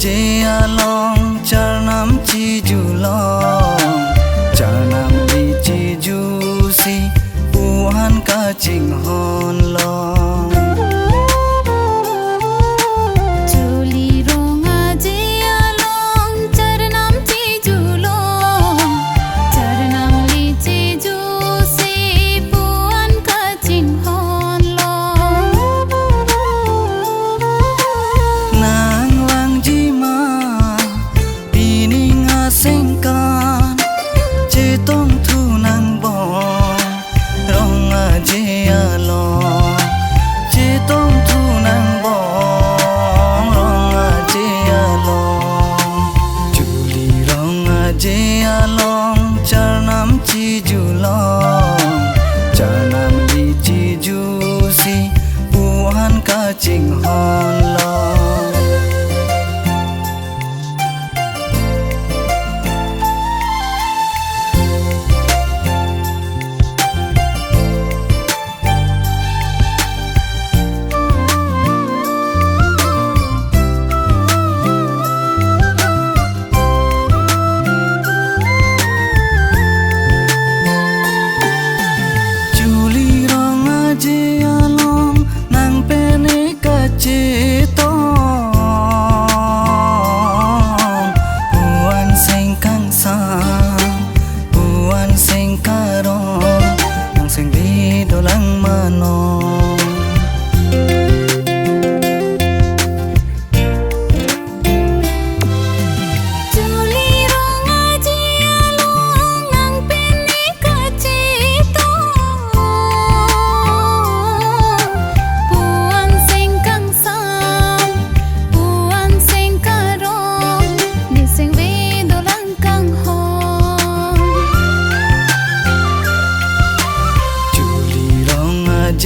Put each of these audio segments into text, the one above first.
je along charnam chi julong charnam li chi ju si puhan ka ching hon long charnam chi julong charnam li chi ju si puhan ka ching hon long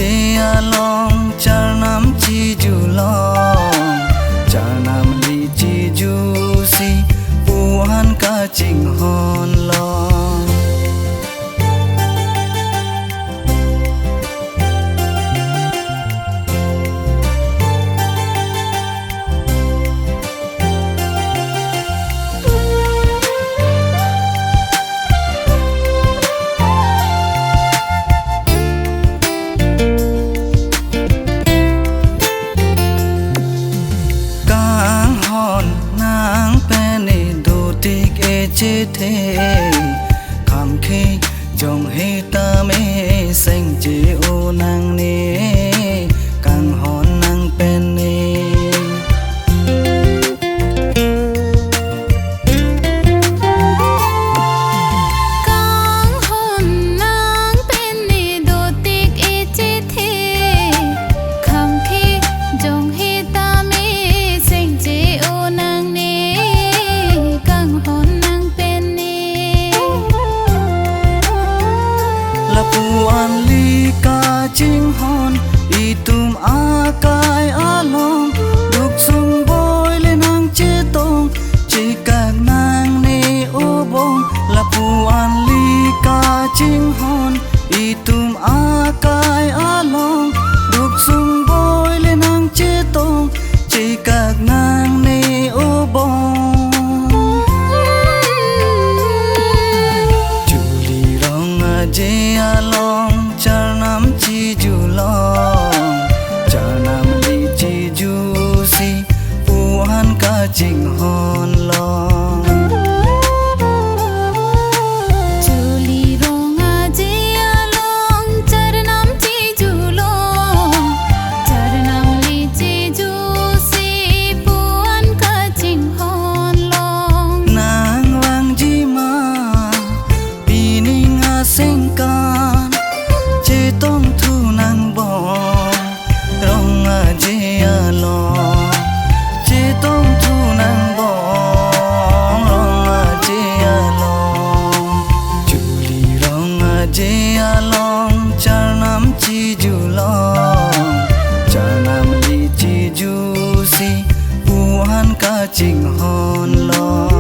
je along charnam chi julong charnam li chi ju si puhan ka ching hon long chế thế kham khi dòng he ta mê xanh chế ô nang nê càng hòn nang pen nê càng hòn nang pen nê đồ tiếc e chế thế kham khi dòng he ta mê xanh chế ô nang nê càng hòn puan li ka ching hon itum akai along duk sung boy lên hang che tong che kak nang ne obong la puan li ka ching hon itum akai along duk sung boy lên hang che tong che kak nang ne obong je along charnam chi julong charnam li chi ju si puhan ka ching hon long chuli ronga je along charnam chi julong charnam li chi ju si puhan ka ching hon long nang wang ji ma pining a sing kan che tong thu nang bo rong a je along che tong thu nang bo rong a je along chuli rong a je along charnam chi julong charnam li chi ju si puhan ka ching hon long